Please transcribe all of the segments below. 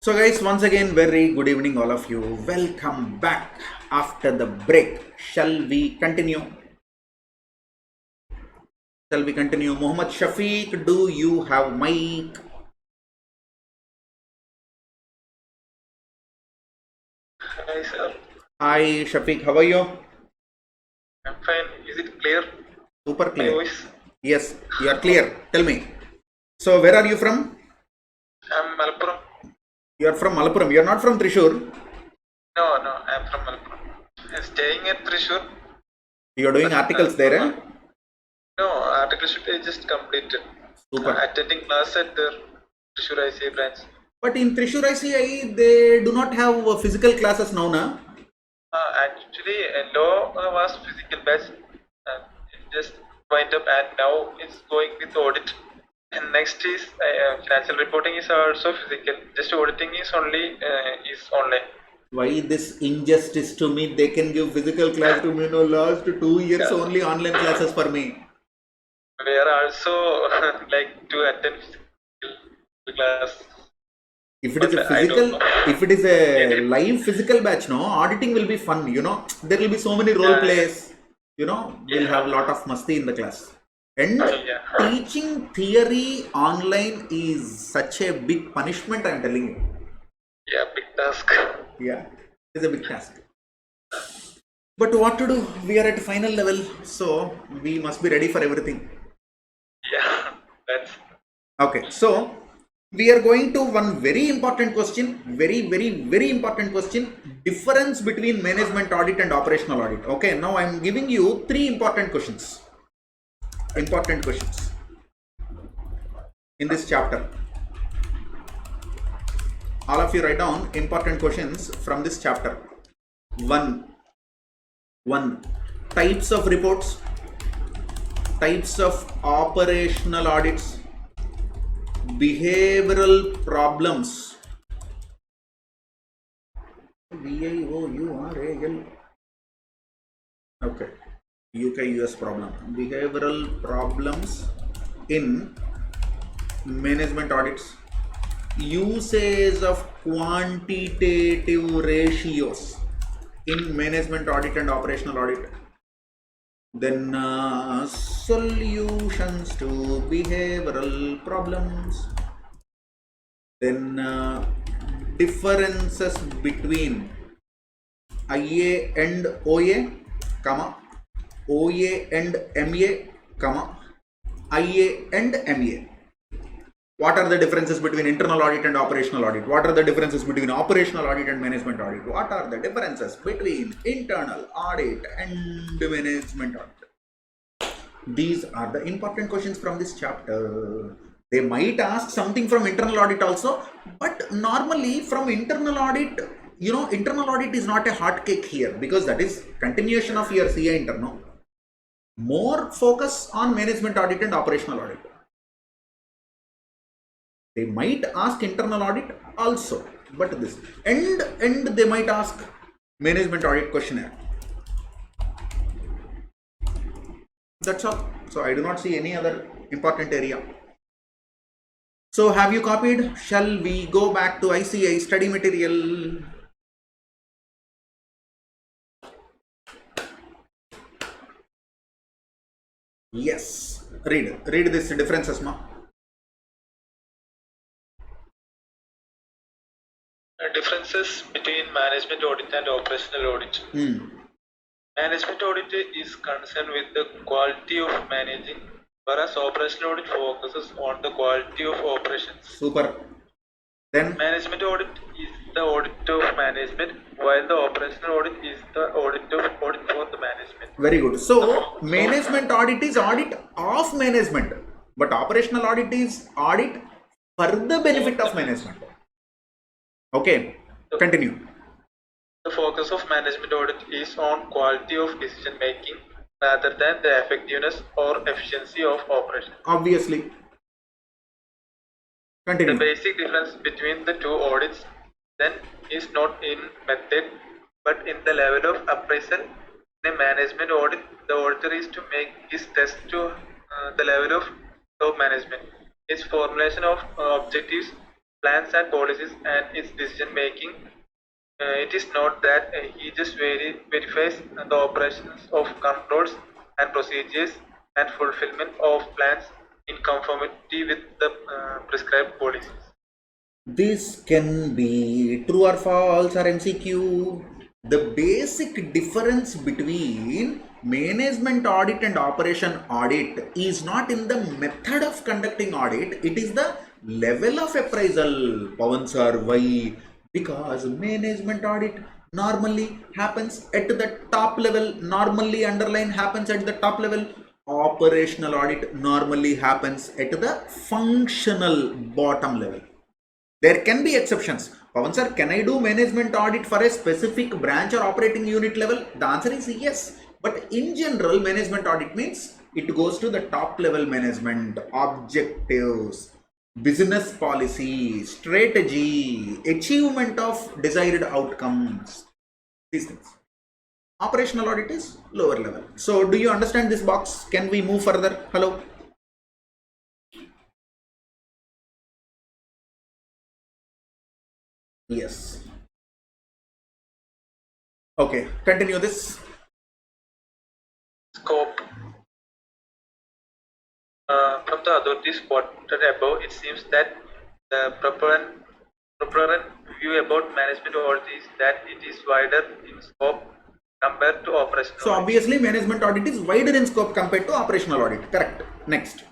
So guys, once again, very good evening all of you. Welcome back after the break. Shall we continue? Muhammad Shafiq, do you have mic? Hi sir. Hi Shafiq, how are you? I'm fine. Is it clear? Super My clear. voice? Yes, you are clear. Tell me. So where are you from? I'm Malappuram. You are from Malappuram. You are not from Thrissur. No, I'm from Malappuram. I'm staying at Thrissur. You are doing articles there, eh? No, articleship is just completed. Super. Attending class at the Thrissur ICA branch. But in Thrissur ICI, they do not have physical classes now, na? Actually, law was physical batch. It just wind up and now it's going with audit. And next is financial reporting is also physical. Just auditing is only is online. Why this injustice to me? They can give physical class to me. No, last 2 years only online classes for me. We are also like to attend physical class. If it is a physical, if it is a live physical batch, no, auditing will be fun. You know, there will be so many role plays. You know, we'll have a lot of masti in the class. And teaching theory online is such a big punishment. I'm telling you. Yeah, big task. Yeah, it's a big task. But what to do? We are at final level, so we must be ready for everything. Yeah, that's okay. So we are going to one very important question. Very important question. Difference between management audit and operational audit. Okay. Now I am giving you 3 important questions. Important questions in this chapter. All of you write down important questions from this chapter. One, types of reports, types of operational audits, behavioral problems. VIOURAL. Okay. UK US problem. Behavioral problems in management audits. Usage of quantitative ratios in management audit and operational audit. Then solutions to behavioral problems. Then differences between IA and OA, comma, OA and MA, comma, IA and MA. What are the differences between internal audit and operational audit? What are the differences between operational audit and management audit? What are the differences between internal audit and management audit? These are the important questions from this chapter. They might ask something from internal audit also, but normally from internal audit, you know, internal audit is not a hot cake here because that is continuation of your CA internal. More focus on management audit and operational audit. They might ask internal audit also, but this and they might ask management audit questionnaire. That's all. So I do not see any other important area. So have you copied? Shall we go back to ICA study material? Yes. Read this differences, ma. differences between management audit and operational audit. Management audit is concerned with the quality of managing, whereas operational audit focuses on the quality of operations. Super. Then management audit is the audit of management, while the operational audit is the audit for the management. Very good. So management audit is audit of management, but operational audit is audit for the benefit of management. Okay, continue. The focus of management audit is on quality of decision making rather than the effectiveness or efficiency of operation. Obviously. Continue. The basic difference between the two audits then is not in method but in the level of appraisal. In a management audit, the auditor is to make his test to the level of top management. His formulation of objectives plans and policies and its decision making. It is not that he just verifies the operations of controls and procedures and fulfillment of plans in conformity with the prescribed policies. This can be true or false or MCQ. The basic difference between management audit and operation audit is not in the method of conducting audit, it is the level of appraisal. Pavan sir, why? Because management audit normally happens at the top level, normally underline happens at the top level. Operational audit normally happens at the functional bottom level. There can be exceptions. Pavan sir, can I do management audit for a specific branch or operating unit level? The answer is yes. But in general, management audit means it goes to the top level management, objectives, business policy, strategy, achievement of desired outcomes, these things. Operational audit is lower level. So do you understand this box? Can we move further? Hello? Yes. Okay, continue this. Scope. From the authorities quoted above, it seems that the proponent view about management audit is that it is wider in scope compared to operational So audit. obviously management audit is wider in scope compared to operational audit. Correct. Next.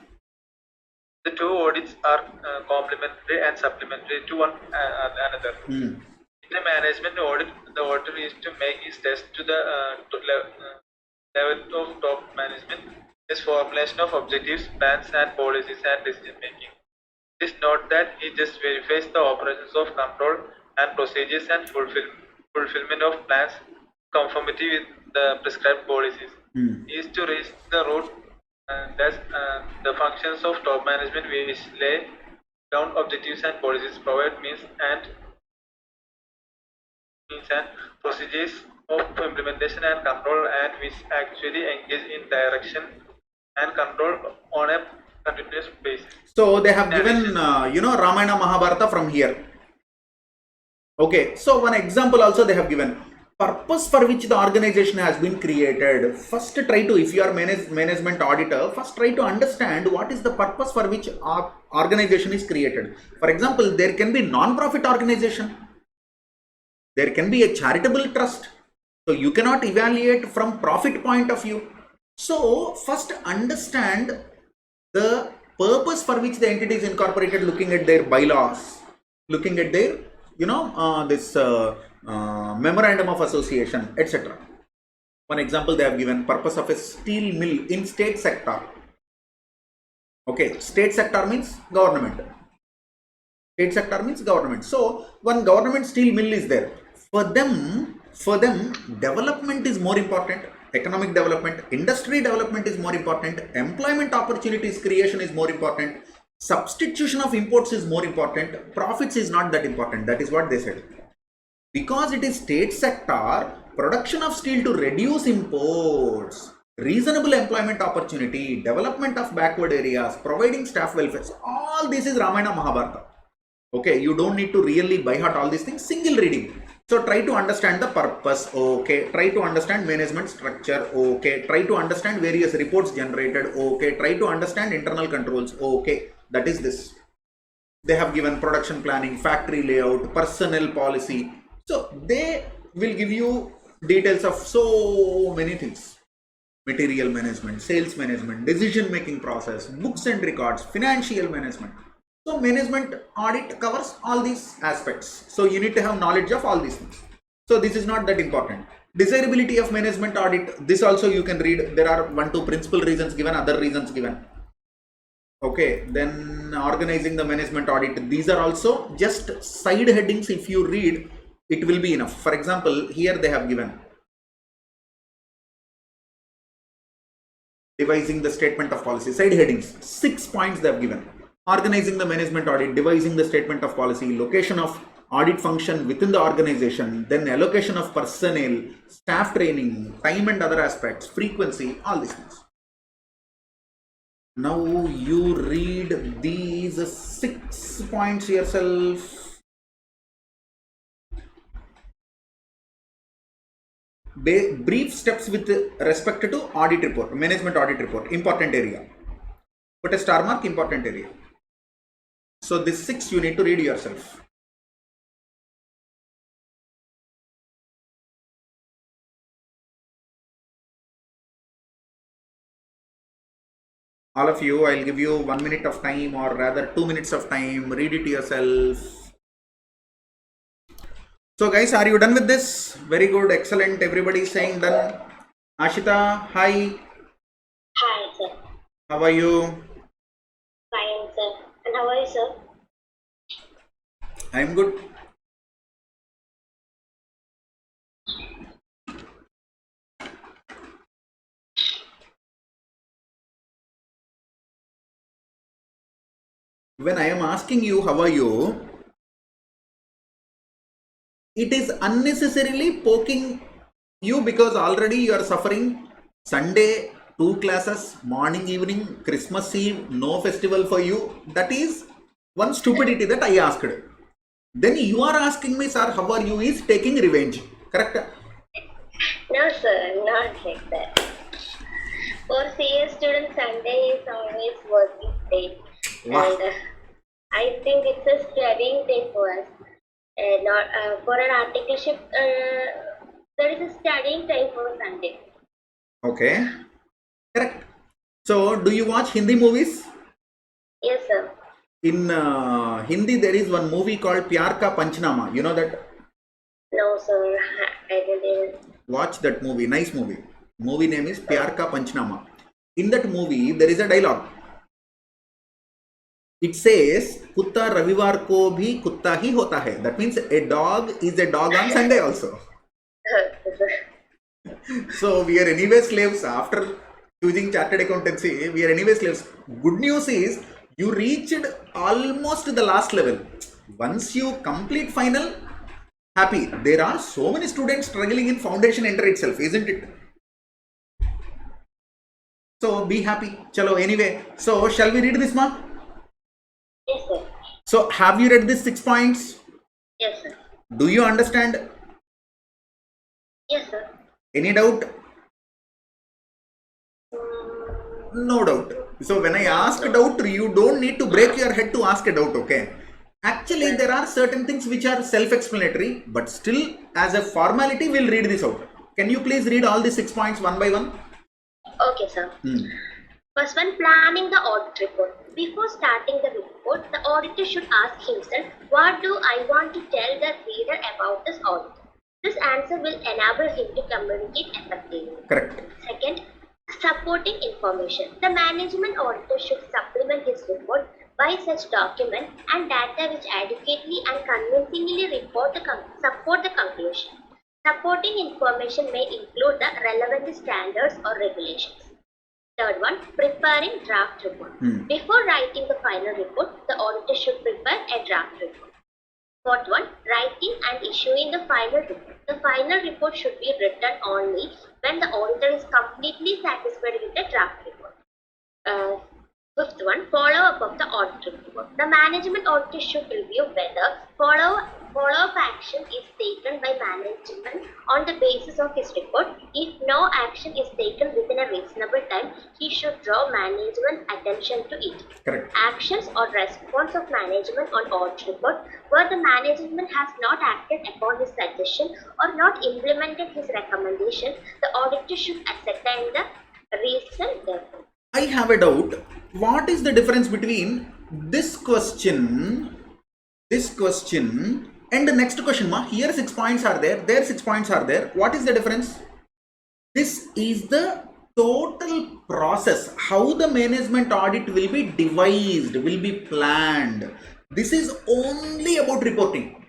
The two audits are complementary and supplementary to one another. In the management audit, the auditor is to make his test to the level of top management, his formulation of objectives, plans and policies and decision making. It is not that he just verifies the operations of control and procedures and fulfillment of plans conformity with the prescribed policies. He is to reach the root that's the functions of top management which lay down objectives and policies, provide means and procedures of implementation and control, and which actually engage in direction and control on a continuous basis. So they have given Ramayana Mahabharata from here. Okay, so one example also they have given. Purpose for which the organization has been created. First try to, if you are management auditor, first try to understand what is the purpose for which our organization is created. For example, there can be non-profit organization. There can be a charitable trust. So you cannot evaluate from profit point of view. So first understand the purpose for which the entity is incorporated, looking at their bylaws, looking at their memorandum of association, etc. One example they have given, purpose of a steel mill in state sector. Okay, state sector means government. State sector means government. So one government steel mill is there. For them, development is more important. Economic development, industry development is more important. Employment opportunities creation is more important. Substitution of imports is more important. Profits is not that important. That is what they said. Because it is state sector, production of steel to reduce imports, reasonable employment opportunity, development of backward areas, providing staff welfare, all this is Ramayana Mahabharata. Okay, you don't need to really by heart all these things, single reading. So try to understand the purpose, okay, try to understand management structure, okay, try to understand various reports generated, okay, try to understand internal controls, okay, that is this. They have given production planning, factory layout, personnel policy. So they will give you details of so many things. Material management, sales management, decision making process, books and records, financial management. So management audit covers all these aspects. So you need to have knowledge of all these things. So this is not that important. Desirability of management audit, this also you can read. There are 1-2 principal reasons given, other reasons given. Okay, then organizing the management audit. These are also just side headings. If you read, it will be enough. For example, here they have given devising the statement of policy, side headings, 6 points they have given. Organizing the management audit, devising the statement of policy, location of audit function within the organization, then allocation of personnel, staff training, time and other aspects, frequency, all these things. Now you read these 6 points yourself. Brief steps with respect to audit report, management audit report, important area. Put a star mark, important area. So this 6 you need to read yourself. All of you, I'll give you 1 minute of time, or rather 2 minutes of time. Read it yourself. So guys, are you done with this? Very good, excellent. Everybody is saying done. Ashita, hi. Hi, sir. How are you? Fine, sir. And how are you, sir? I'm good. When I am asking you how are you, it is unnecessarily poking you, because already you are suffering. Sunday 2 classes, morning evening, Christmas Eve, no festival for you. That is one stupidity that I asked. Then you are asking me, sir, how are you, is taking revenge. Correct? No, sir. Not like that. For CA students, Sunday is always working day. Wow. And I think it's a studying day for us. Not for an articleship, there is a studying time for Sunday. Okay. Correct. So, do you watch Hindi movies? Yes, sir. In Hindi, there is one movie called Pyar Ka Panchnama. You know that? No, sir. I didn't even. Watch that movie. Nice movie. Movie name is Pyar Ka Panchnama. In that movie, there is a dialogue. It says, Kutta Ravivar ko bhi kutta hi hota hai. That means a dog is a dog on Sunday also. So we are anyway slaves. After choosing chartered accountancy, we are anyway slaves. Good news is you reached almost the last level. Once you complete final, happy. There are so many students struggling in foundation enter itself, isn't it? So be happy. Chalo, anyway. So shall we read this, ma? Yes, sir. So have you read these 6 points? Yes, sir. Do you understand? Yes, sir. Any doubt? No doubt. So when I ask a doubt, you don't need to break your head to ask a doubt, okay? Actually, there are certain things which are self-explanatory, but still, as a formality, we'll read this out. Can you please read all the 6 points one by one? Okay, sir. First one, planning the audit report. Before starting the report, the auditor should ask himself, what do I want to tell the reader about this audit? This answer will enable him to communicate effectively. Correct. Second, supporting information. The management auditor should supplement his report by such document and data which adequately and convincingly support the conclusion. Supporting information may include the relevant standards or regulations. Third one, preparing draft report. Before writing the final report, the auditor should prepare a draft report. Fourth one, writing and issuing the final report. The final report should be written only when the auditor is completely satisfied with the draft report. Fifth one, follow-up of the audit report. The management auditor should review whether follow-up action is taken by management on the basis of his report. If no action is taken within a reasonable time, he should draw management attention to it. Correct. Actions or response of management on audit report where the management has not acted upon his suggestion or not implemented his recommendation, the auditor should ascertain the reason therefore. I have a doubt. What is the difference between this question and the next question, ma? Here 6 points are there, there 6 points are there. What is the difference? This is the total process, how the management audit will be devised, will be planned. This is only about reporting.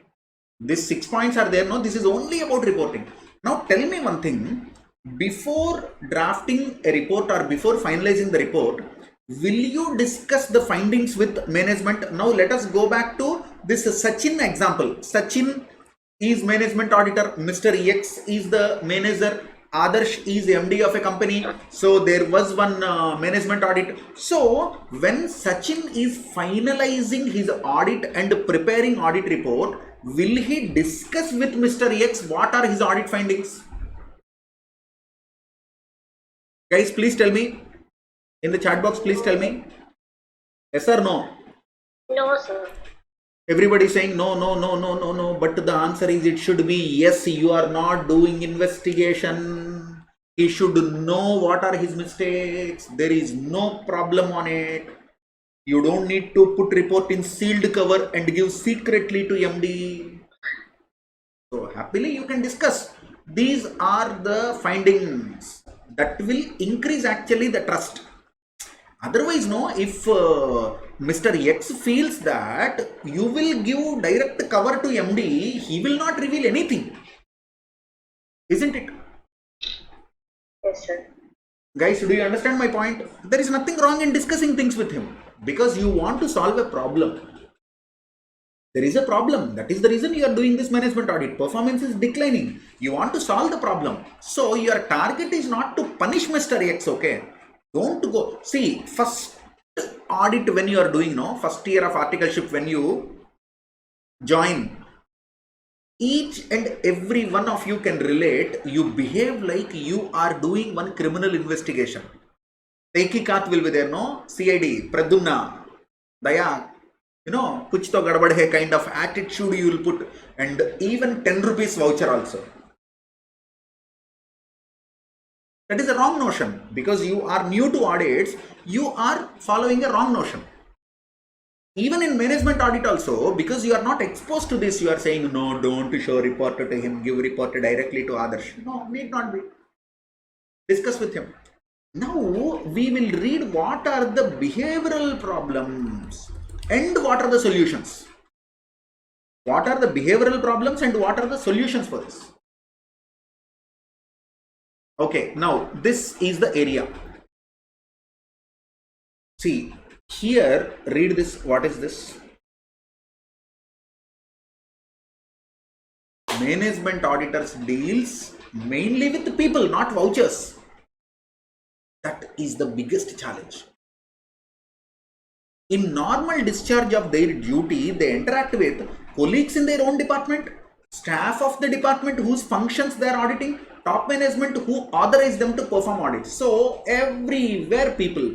These 6 points are there, no? This is only about reporting. Now tell me one thing. Before drafting a report or before finalizing the report, will you discuss the findings with management? Now let us go back to this Sachin example. Sachin is management auditor, Mr. X is the manager, Adarsh is MD of a company, so there was one management audit. So when Sachin is finalizing his audit and preparing audit report, will he discuss with Mr. X what are his audit findings? Guys, please tell me in the chat box. Please tell me, yes or no? No, sir. Everybody saying no, no, no, no, no, no. But the answer is it should be yes. You are not doing investigation. He should know what are his mistakes. There is no problem on it. You don't need to put report in sealed cover and give secretly to MD. So happily you can discuss. These are the findings that will increase actually the trust. Otherwise, no, if Mr. X feels that you will give direct cover to MD, he will not reveal anything. Isn't it? Yes, sir. Guys, do you understand my point? There is nothing wrong in discussing things with him because you want to solve a problem. There is a problem. That is the reason you are doing this management audit. Performance is declining. You want to solve the problem. So your target is not to punish Mr. X, okay? Don't go. See, first audit when you are doing, no, first year of articleship when you join, each and every one of you can relate. You behave like you are doing one criminal investigation. Tehkikat will be there, no? CID, Pradumna, Daya, you know, kuch to gadbad hai kind of attitude you will put, and even 10 rupees voucher also. That is a wrong notion. Because you are new to audits, you are following a wrong notion. Even in management audit also, because you are not exposed to this, you are saying, no, don't show report to him, give report directly to Adarsh. No, need not be. Discuss with him. Now, we will read what are the behavioral problems and what are the solutions. What are the behavioral problems and what are the solutions for this? Okay, now this is the area. See, here, read this. What is this? Management auditors deals mainly with the people, not vouchers. That is the biggest challenge. In normal discharge of their duty, they interact with colleagues in their own department, staff of the department whose functions they are auditing, top management who authorize them to perform audits. So everywhere people.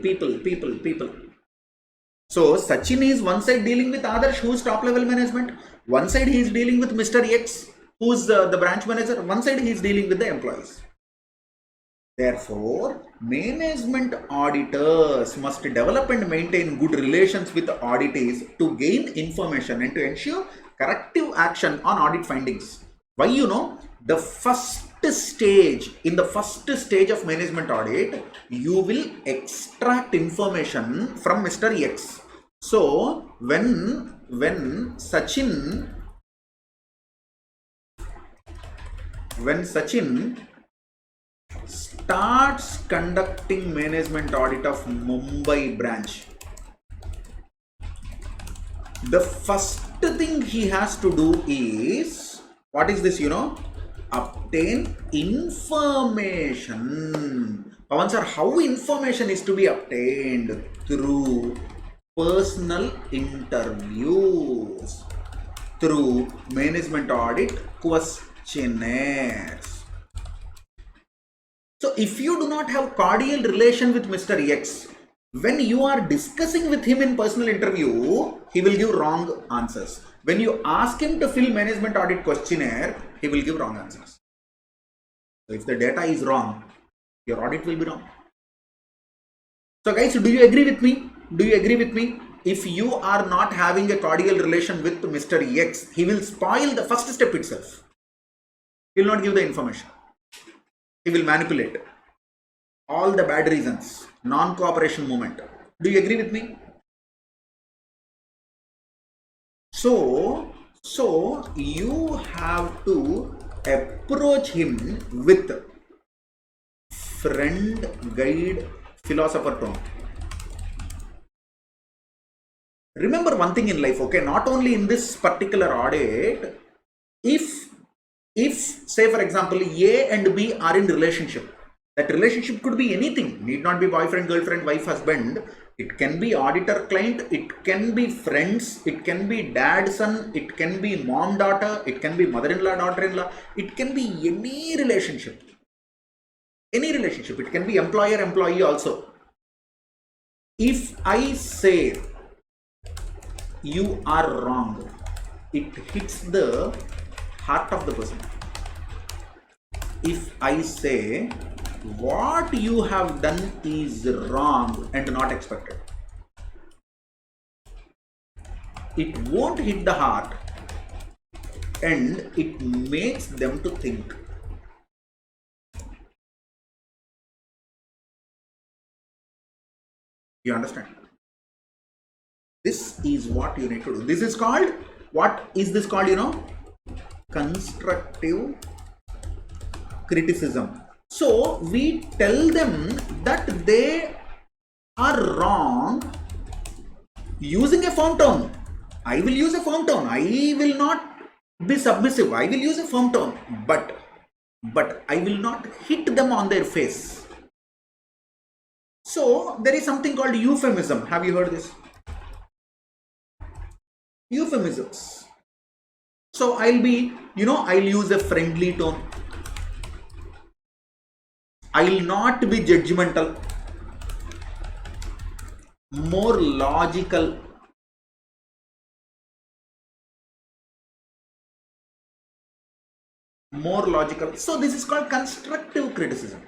So Sachin is one side dealing with Adarsh, who is top level management. One side he is dealing with Mr. X, who is the branch manager. One side he is dealing with the employees. Therefore, management auditors must develop and maintain good relations with the auditees to gain information and to ensure corrective action on audit findings. Why? You know, the first stage, in the first stage of management audit, you will extract information from Mr. X. So when Sachin starts conducting management audit of Mumbai branch, the first thing he has to do is, what is this, you know? Obtain information. Pavan sir, how information is to be obtained? Through personal interviews, through management audit questionnaires. So if you do not have cordial relation with Mr. X, when you are discussing with him in personal interview, he will give wrong answers. When you ask him to fill management audit questionnaire, he will give wrong answers. So if the data is wrong, your audit will be wrong. So guys, do you agree with me? Do you agree with me? If you are not having a cordial relation with Mr. X, he will spoil the first step itself. He will not give the information. He will manipulate. All the bad reasons, non-cooperation movement. Do you agree with me? So you have to approach him with friend, guide, philosopher tone. Remember one thing in life, okay? Not only in this particular audit, if if say for example A and B are in relationship, that relationship could be anything, need not be boyfriend, girlfriend, wife, husband. It can be auditor client, it can be friends, it can be dad son, it can be mom daughter, it can be mother-in-law, daughter-in-law, it can be any relationship. Any relationship, it can be employer employee also. If I say you are wrong, it hits the heart of the person. If I say what you have done is wrong and not expected, it won't hit the heart and it makes them to think. You understand? This is what you need to do. This is called, what is this called, you know? Constructive criticism. So we tell them that they are wrong using a firm tone. I will use a firm tone. I will not be submissive. I will use a firm tone, but I will not hit them on their face. So there is something called euphemism. Have you heard this? Euphemisms. So I'll be, you know, I'll use a friendly tone. I'll not be judgmental. More logical. More logical. So this is called constructive criticism.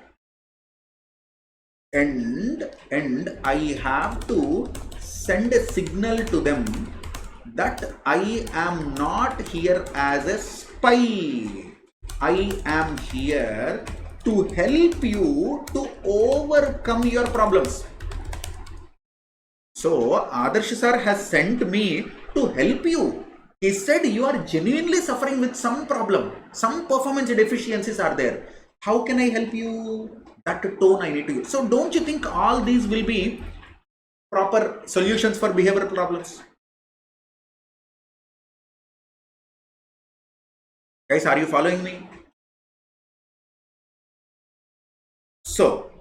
And I have to send a signal to them that I am not here as a spy. I am here to help you to overcome your problems. So Adarsh sir has sent me to help you. He said you are genuinely suffering with some problem, some performance deficiencies are there. How can I help you? That tone I need to use. So don't you think all these will be proper solutions for behavioral problems? Guys, are you following me? So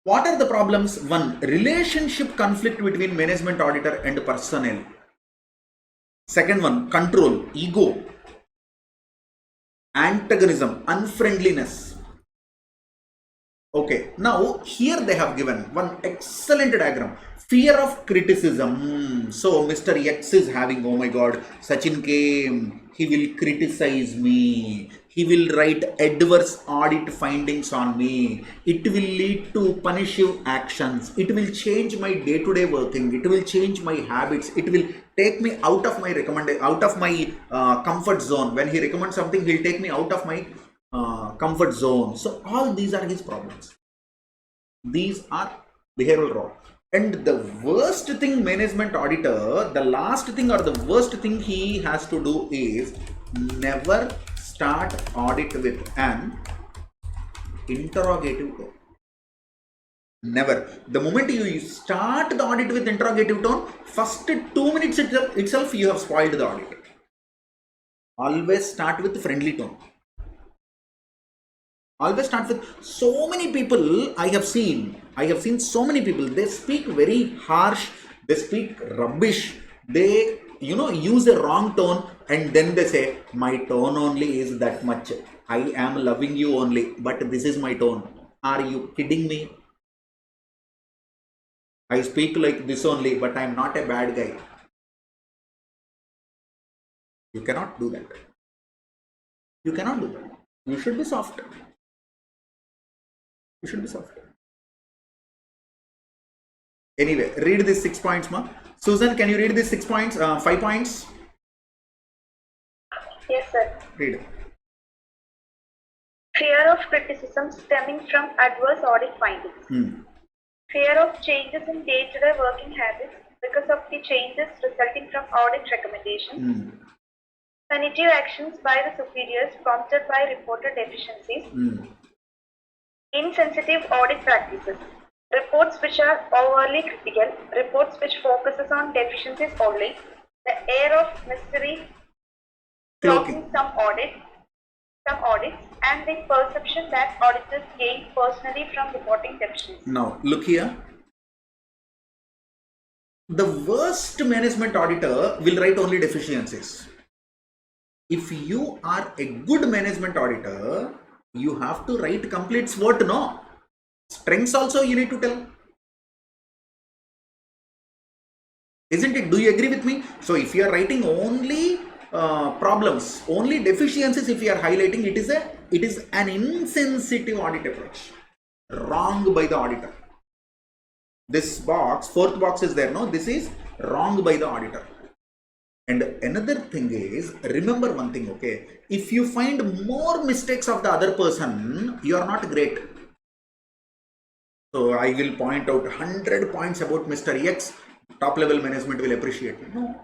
what are the problems? One, relationship conflict between management auditor and personnel. Second one, control, ego, antagonism, unfriendliness. Okay, now here they have given one excellent diagram. Fear of criticism. So Mr. X is having, oh my god, Sachin came, he will criticize me, he will write adverse audit findings on me, it will lead to punitive actions, it will change my day-to-day working, it will change my habits, it will take me out of my comfort zone. When he recommends something, he'll take me out of my comfort zone. So all these are his problems. These are behavioral role. And the worst thing management auditor, the last thing or the worst thing he has to do is never start audit with an interrogative tone. Never. The moment you start the audit with interrogative tone, first 2 minutes itself you have spoiled the audit. Always start with friendly tone. Always start with, so many people I have seen so many people, they speak very harsh, they speak rubbish, they use a wrong tone, and then they say my tone only is that much, I am loving you only, but this is my tone. Are you kidding me? I speak like this only, but I am not a bad guy. You cannot do that. You cannot do that. You should be soft. You should be soft. Anyway, read these 6 points, ma. Susan, can you read these 6 points, 5 points? Yes, sir. Read. Fear of criticism stemming from adverse audit findings. Fear of changes in day-to-day working habits because of the changes resulting from audit recommendations. Punitive actions by the superiors prompted by reported deficiencies. Insensitive audit practices. Reports which are overly critical. Reports which focuses on deficiencies only. The air of mystery cloaking some audit. some audits and the perception that auditors gain personally from reporting deficiencies. Now, look here. The worst management auditor will write only deficiencies. If you are a good management auditor, you have to write complete SWOT, no? Strengths also you need to tell. Isn't it? Do you agree with me? So if you are writing only problems, only deficiencies, if you are highlighting, it is an insensitive audit approach. Wrong by the auditor. This box, fourth box is there, no? This is wrong by the auditor. And another thing is, remember one thing, okay? If you find more mistakes of the other person, you are not great. So I will point out 100 points about Mr. X, top level management will appreciate me. No.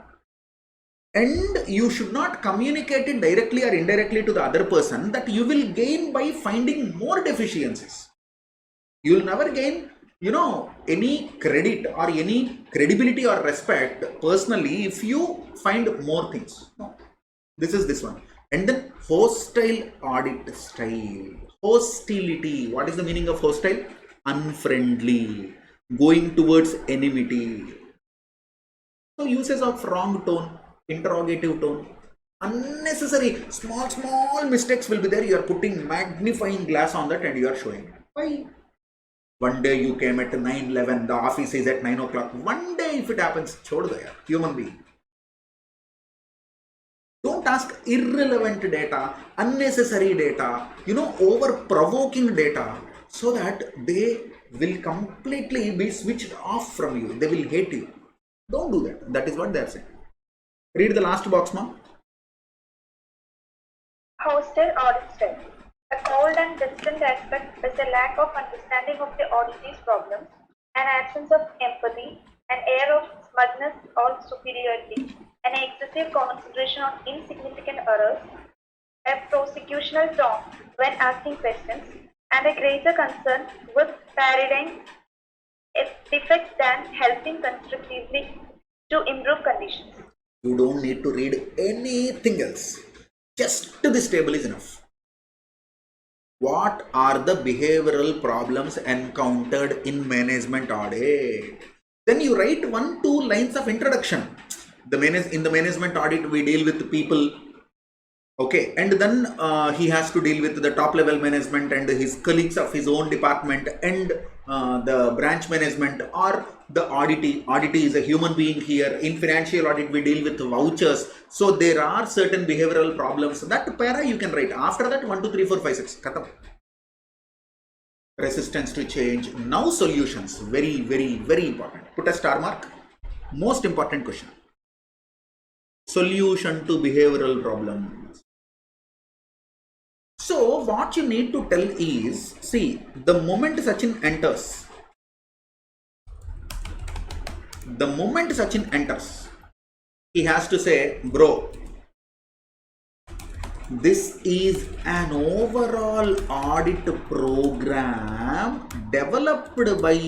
And you should not communicate it directly or indirectly to the other person that you will gain by finding more deficiencies. You will never gain, any credit or any credibility or respect personally if you find more things. No. This is this one. And then hostile audit style. Hostility. What is the meaning of hostile? Unfriendly. Going towards enmity. So uses of wrong tone, interrogative tone, unnecessary, small mistakes will be there. You are putting magnifying glass on that and you are showing. Why? One day you came at 9:11, the office is at 9 o'clock. One day if it happens, chhod do yaar, human being. Don't ask irrelevant data, unnecessary data, over-provoking data, so that they will completely be switched off from you. They will hate you. Don't do that. That is what they are saying. Read the last box, ma'am. Hostile audit style. A cold and distant aspect is a lack of understanding of the auditor's problems, an absence of empathy, an air of smugness or superiority, an excessive concentration on insignificant errors, a prosecutional tone when asking questions, and a greater concern with parodying defects than helping constructively to improve conditions. You don't need to read anything else. Just this table is enough. What are the behavioral problems encountered in management audit? Then you write 1-2 lines of introduction. In the management audit, we deal with people. Okay, and then he has to deal with the top level management and his colleagues of his own department and the branch management or the auditee. Auditee is a human being here. In financial audit, we deal with vouchers. So there are certain behavioral problems. That para you can write. After that, 1, 2, 3, 4, 5, 6. Khatam. Resistance to change. Now solutions. Very, very, very important. Put a star mark. Most important question. Solution to behavioral problems. So what you need to tell is, see, the moment Sachin enters, he has to say, bro, this is an overall audit program developed by,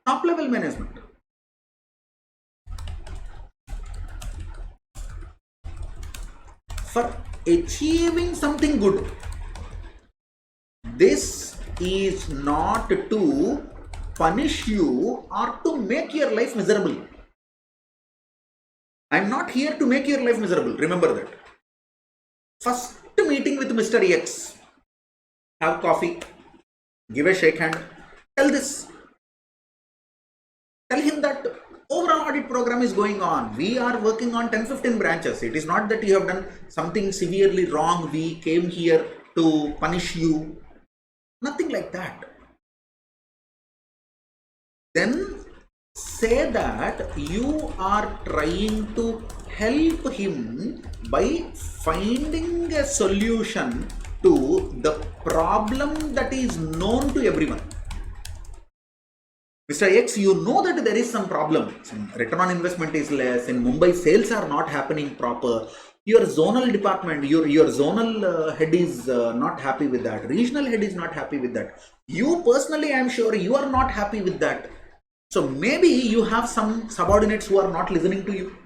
top level management. For achieving something good. This is not to punish you or to make your life miserable. I am not here to make your life miserable. Remember that. First meeting with Mr. X. Have coffee. Give a shake hand. Tell this. Tell him that overall audit program is going on. We are working on 10-15 branches. It is not that you have done something severely wrong. We came here to punish you. Nothing like that. Then say that you are trying to help him by finding a solution to the problem that is known to everyone. Mr. X, you know that there is some problem. Return on investment is less. In Mumbai, sales are not happening proper. Your zonal department, your zonal head is not happy with that. Regional head is not happy with that. You personally, I am sure you are not happy with that. So maybe you have some subordinates who are not listening to you.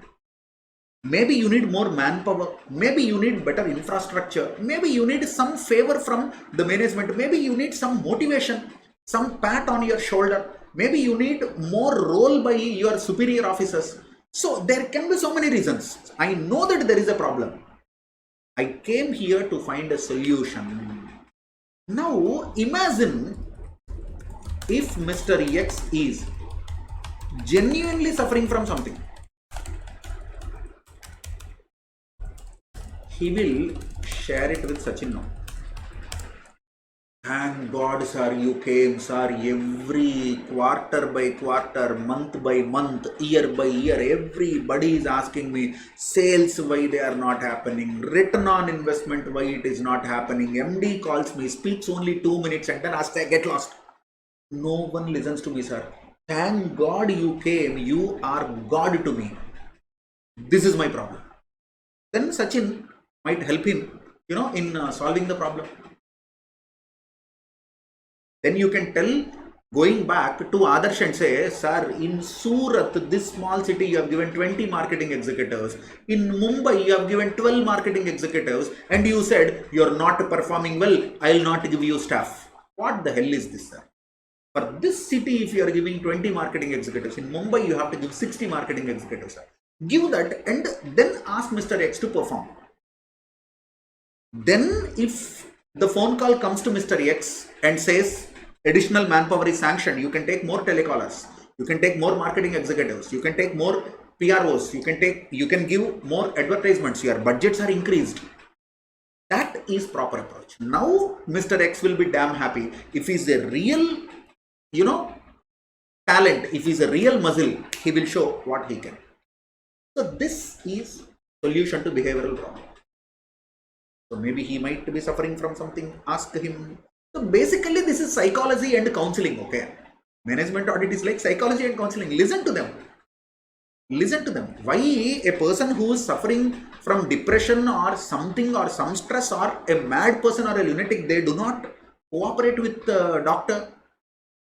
Maybe you need more manpower. Maybe you need better infrastructure. Maybe you need some favor from the management. Maybe you need some motivation, some pat on your shoulder. Maybe you need more role by your superior officers. So there can be so many reasons. I know that there is a problem. I came here to find a solution. Now imagine if Mr. X is genuinely suffering from something. He will share it with Sachin now. Thank God, sir, you came, sir. Every quarter by quarter, month by month, year by year, everybody is asking me sales why they are not happening, return on investment why it is not happening. MD calls me, speaks only 2 minutes and then asks, I get lost. No one listens to me, sir. Thank God you came. You are God to me. This is my problem. Then Sachin might help him, in solving the problem. Then you can tell, going back to Adarsh and say, sir, in Surat, this small city, you have given 20 marketing executives. In Mumbai, you have given 12 marketing executives. And you said, you're not performing well, I'll not give you staff. What the hell is this, sir? For this city, if you are giving 20 marketing executives, in Mumbai, you have to give 60 marketing executives, sir. Give that and then ask Mr. X to perform. Then if the phone call comes to Mr. X and says additional manpower is sanctioned, you can take more telecallers, you can take more marketing executives, you can take more PROs, you can give more advertisements, your budgets are increased. That is proper approach. Now Mr. X will be damn happy. If he's a real, talent, if he's a real muscle, he will show what he can. So this is solution to behavioral problem. So maybe he might be suffering from something, ask him. So basically this is psychology and counseling, okay? Management audit is like psychology and counseling. Listen to them. Listen to them. Why a person who is suffering from depression or something or some stress or a mad person or a lunatic, they do not cooperate with the doctor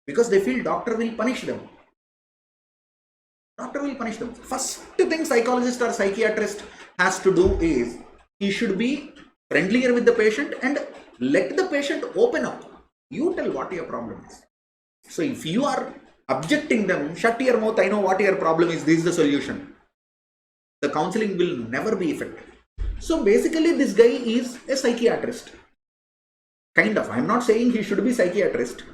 because they feel doctor will punish them. Doctor will punish them. First thing psychologist or psychiatrist has to do is he should be friendlier with the patient and let the patient open up. You tell what your problem is. So if you are objecting them, shut your mouth, I know what your problem is, this is the solution. The counseling will never be effective. So basically this guy is a psychiatrist. Kind of. I'm not saying he should be psychiatrist,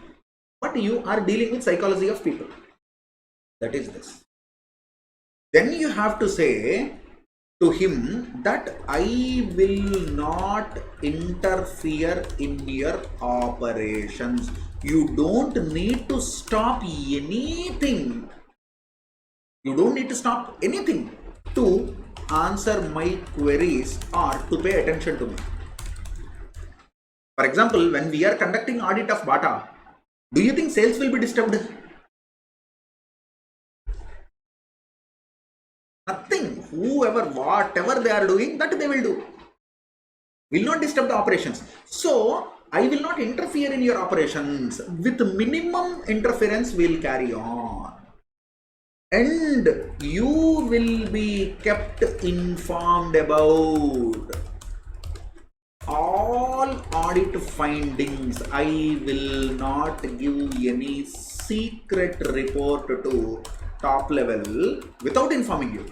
but you are dealing with psychology of people. That is this. Then you have to say to him that I will not interfere in your operations. You don't need to stop anything. You don't need to stop anything to answer my queries or to pay attention to me. For example, when we are conducting audit of Bata, do you think sales will be disturbed? Nothing. Whoever, whatever they are doing, that they will do. Will not disturb the operations. So, I will not interfere in your operations. With minimum interference, we will carry on. And you will be kept informed about all audit findings. I will not give any secret report to top level without informing you.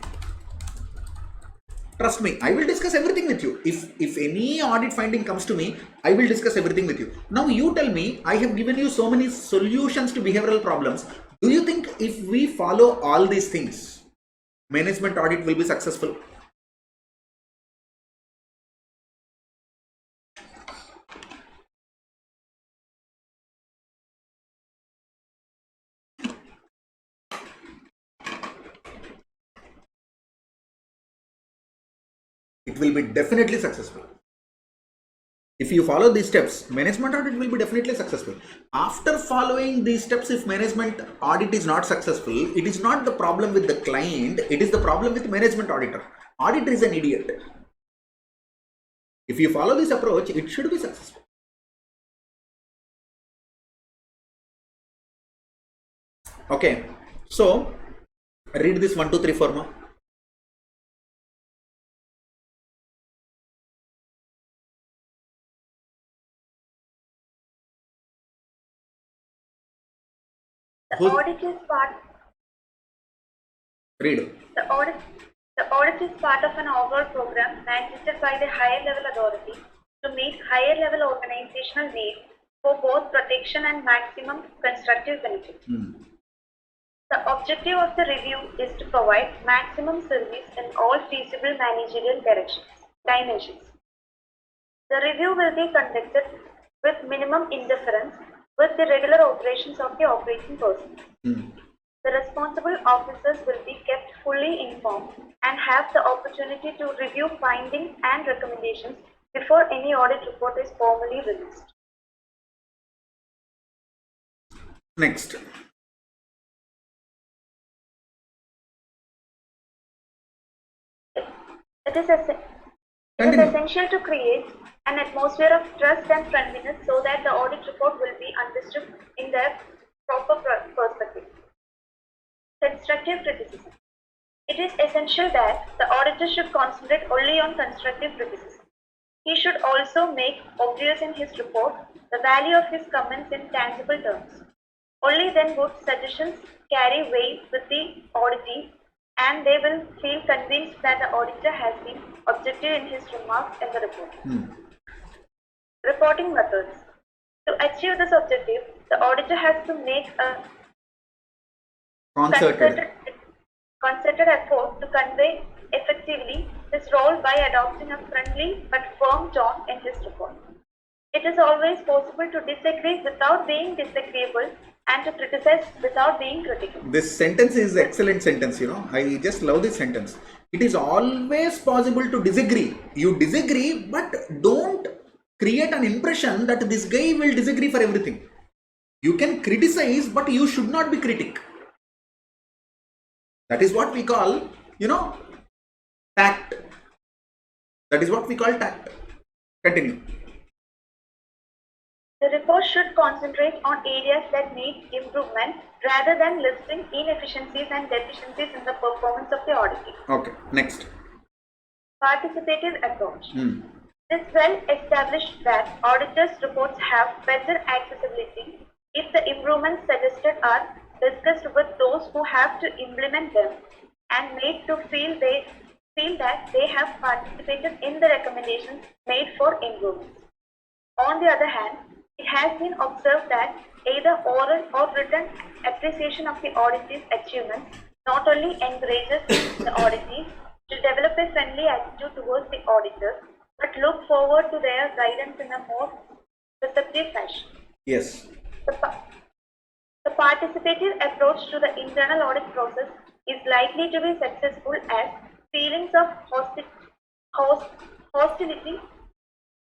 Trust me, I will discuss everything with you. If any audit finding comes to me, I will discuss everything with you. Now you tell me, I have given you so many solutions to behavioral problems. Do you think if we follow all these things, management audit will be successful? It will be definitely successful. If you follow these steps, management audit will be definitely successful. After following these steps, if management audit is not successful, it is not the problem with the client, it is the problem with management auditor. Auditor is an idiot. If you follow this approach, it should be successful. Okay, So read this 1, 2, 3, 4 more. The audit is part. Read. The audit is part of an overall program mandated by the higher level authority to meet higher level organizational needs for both protection and maximum constructive benefit. The objective of the review is to provide maximum service in all feasible managerial dimensions. The review will be conducted with minimum interference with the regular operations of the operating person. The responsible officers will be kept fully informed and have the opportunity to review findings and recommendations before any audit report is formally released. Next. It is essential to create an atmosphere of trust and friendliness so that the audit report will be understood in their proper perspective. Constructive criticism. It is essential that the auditor should concentrate only on constructive criticism. He should also make obvious in his report the value of his comments in tangible terms. Only then would suggestions carry weight with the auditee, and they will feel convinced that the auditor has been objective in his remarks in the report. Reporting methods. To achieve this objective, the auditor has to make a concerted effort to convey effectively his role by adopting a friendly but firm tone in his report. It is always possible to disagree without being disagreeable and to criticize without being critical. This sentence is excellent sentence, you know. I just love this sentence. It is always possible to disagree. You disagree, but don't create an impression that this guy will disagree for everything. You can criticize, but you should not be critic. That is what we call, you know, tact. That is what we call tact. Continue. The report should concentrate on areas that need improvement rather than listing inefficiencies and deficiencies in the performance of the auditee. Okay, next. Participative approach. It is well established that auditors' reports have better accessibility if the improvements suggested are discussed with those who have to implement them and made to feel that they have participated in the recommendations made for improvements. On the other hand, it has been observed that either oral or written appreciation of the auditor's achievements not only encourages the auditee to develop a friendly attitude towards the auditor, but look forward to their guidance in a more receptive fashion. Yes. The participative approach to the internal audit process is likely to be successful as feelings of hostility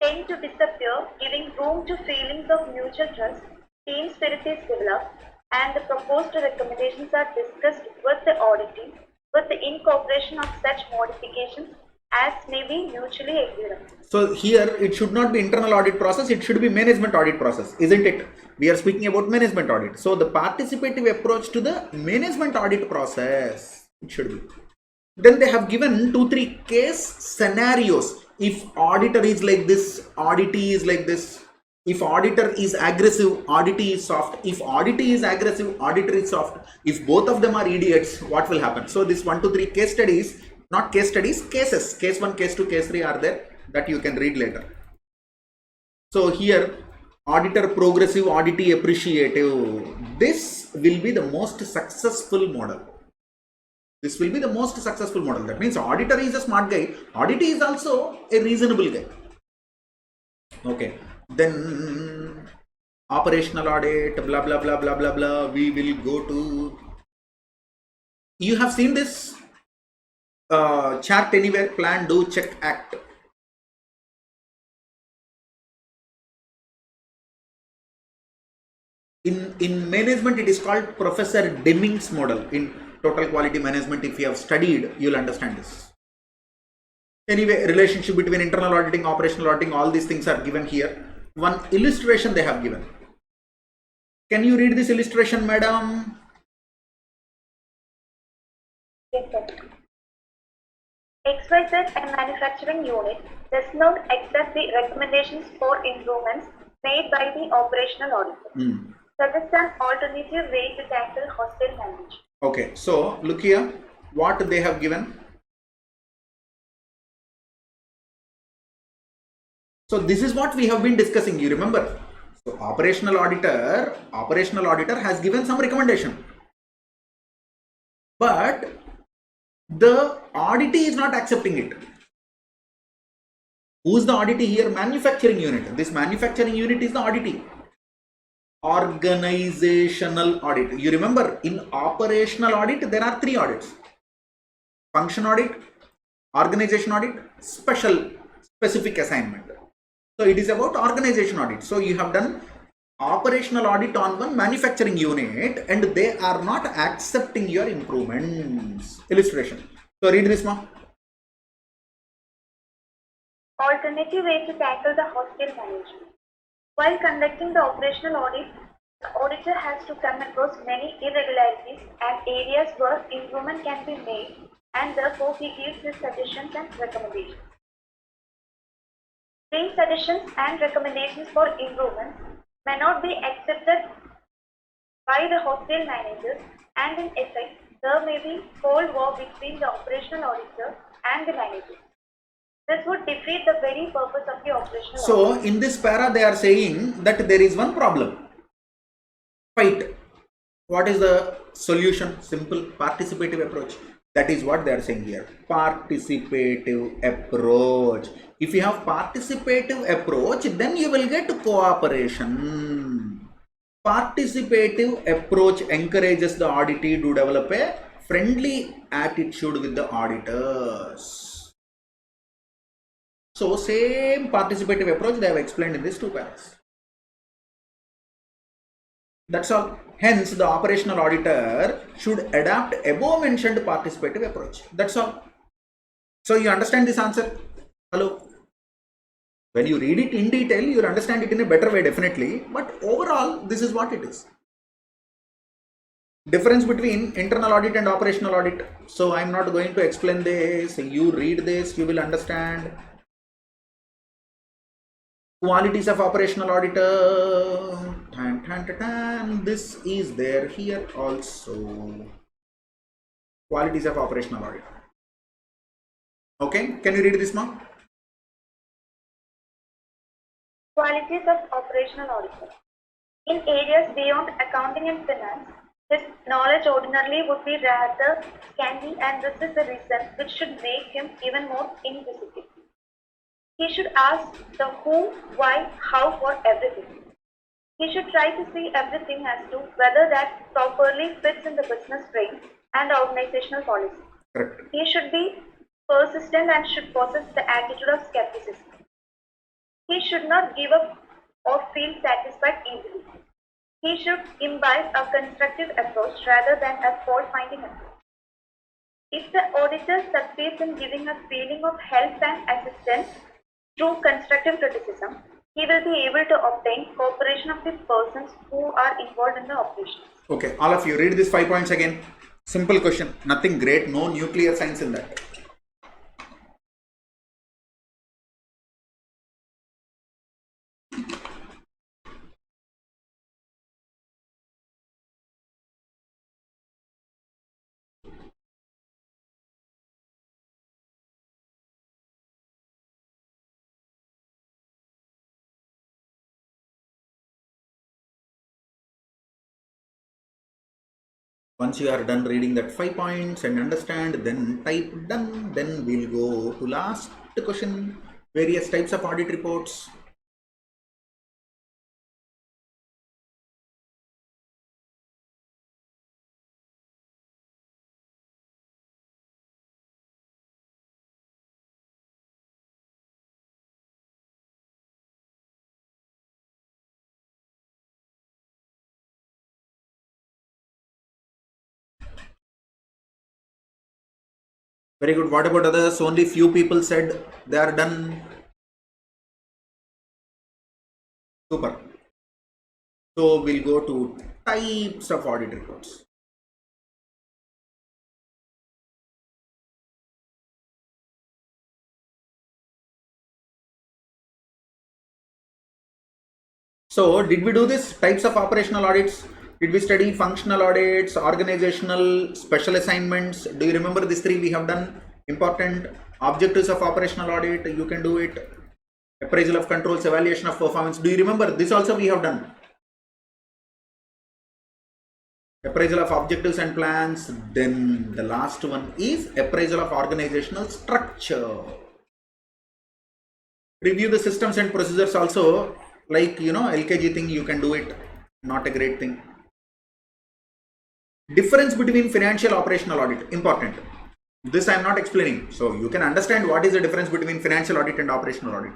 tend to disappear, giving room to feelings of mutual trust, team spirit is developed, and the proposed recommendations are discussed with the auditee with the incorporation of such modifications as may be mutually agreed upon. So here it should not be internal audit process, it should be management audit process, isn't it? We are speaking about management audit. So the participative approach to the management audit process, it should be. Then they have given 2-3 case scenarios. If auditor is like this, auditee is like this. If auditor is aggressive, auditee is soft. If auditee is aggressive, auditor is soft. If both of them are idiots, what will happen? So this 1, 2, 3 case studies, not case studies, cases. Case 1, case 2, case 3 are there that you can read later. So here, auditor progressive, auditee appreciative. This will be the most successful model. This will be the most successful model. That means auditor is a smart guy. Auditee is also a reasonable guy. Okay. Then operational audit, blah, blah, blah, blah, blah, blah. We will go to... You have seen this chart anywhere, plan, do, check, act. In management, it is called Professor Deming's model. In total quality management, if you have studied, you will understand this. Anyway, relationship between internal auditing, operational auditing, all these things are given here. One illustration they have given. Can you read this illustration, madam? Yes, sir. XYZ, a manufacturing unit, does not accept the recommendations for improvements made by the operational auditor. Suggest an alternative way to tackle hostile management. Okay, so look here, what they have given. So this is what we have been discussing, you remember. So operational auditor has given some recommendation, but the auditee is not accepting it. Who is the auditee here? Manufacturing unit. This manufacturing unit is the auditee. Organizational audit. You remember, in operational audit there are 3 audits: function audit, organization audit, specific assignment. So it is about organization audit. So you have done operational audit on one manufacturing unit and they are not accepting your improvements. Illustration. So read this, ma. Alternative way to tackle the hostile management. While conducting the operational audit, the auditor has to come across many irregularities and areas where improvement can be made, and therefore he gives his suggestions and recommendations. These suggestions and recommendations for improvements may not be accepted by the hostile managers, and in effect, there may be cold war between the operational auditor and the manager. This would defeat the very purpose of the operational So audit. in this para they are saying that there is one problem. Fight. What is the solution? Simple: participative approach. That is what they are saying here. Participative approach. If you have participative approach, then you will get cooperation. Participative approach encourages the auditee to develop a friendly attitude with the auditors. So same participative approach they have explained in these 2 paras. That's all. Hence the operational auditor should adapt above mentioned participative approach. That's all. So you understand this answer? Hello? When you read it in detail, you will understand it in a better way, definitely. But overall, this is what it is. Difference between internal audit and operational audit. So I am not going to explain this. You read this, you will understand. Qualities of operational auditor. This is there here also. Qualities of operational auditor. Okay, can you read this, ma'am? Qualities of operational auditor. In areas beyond accounting and finance, his knowledge ordinarily would be rather scanty, and this is the reason which should make him even more inquisitive. He should ask the who, why, how for everything. He should try to see everything as to whether that properly fits in the business frame and organizational policy. Correct. He should be persistent and should possess the attitude of skepticism. He should not give up or feel satisfied easily. He should imbibe a constructive approach rather than a fault-finding approach. If the auditor succeeds in giving a feeling of help and assistance through constructive criticism, he will be able to obtain cooperation of the persons who are involved in the operations. Okay, all of you read these 5 points again. Simple question, nothing great, no nuclear science in that. Once you are done reading that 5 points and understand, then type done. Then we'll go to last question. Various types of audit reports. Very good. What about others? Only few people said they are done. Super. So we'll go to types of audit reports. So did we do this types of operational audits? Did we study functional audits, organizational, special assignments? Do you remember these three we have done? Important objectives of operational audit, you can do it. Appraisal of controls, evaluation of performance. Do you remember this also we have done? Appraisal of objectives and plans. Then the last one is appraisal of organizational structure. Review the systems and procedures also, like LKG thing, you can do it. Not a great thing. Difference between financial operational audit, important. This I am not explaining, so you can understand what is the difference between financial audit and operational audit.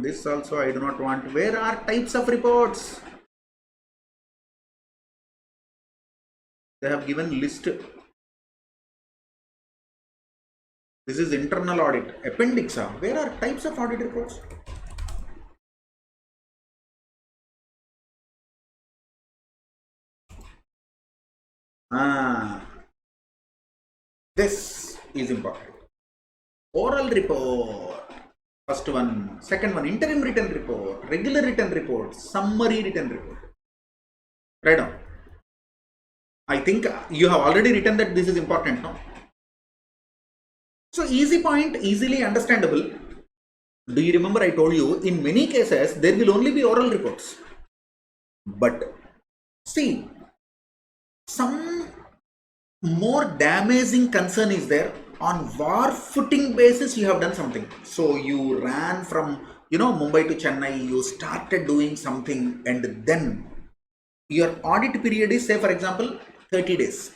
This also I do not want. Where are types of reports? They have given list. This is internal audit. Appendix. Where are types of audit reports? This is important. Oral report. First one. Second one, interim written report, regular written report, summary written report. Right now. I think you have already written that this is important, no? So easy point, easily understandable. Do you remember I told you in many cases there will only be oral reports. But see, some more damaging concern is there. On war footing basis you have done something. So you ran from Mumbai to Chennai, you started doing something, and then your audit period is, say for example, 30 days.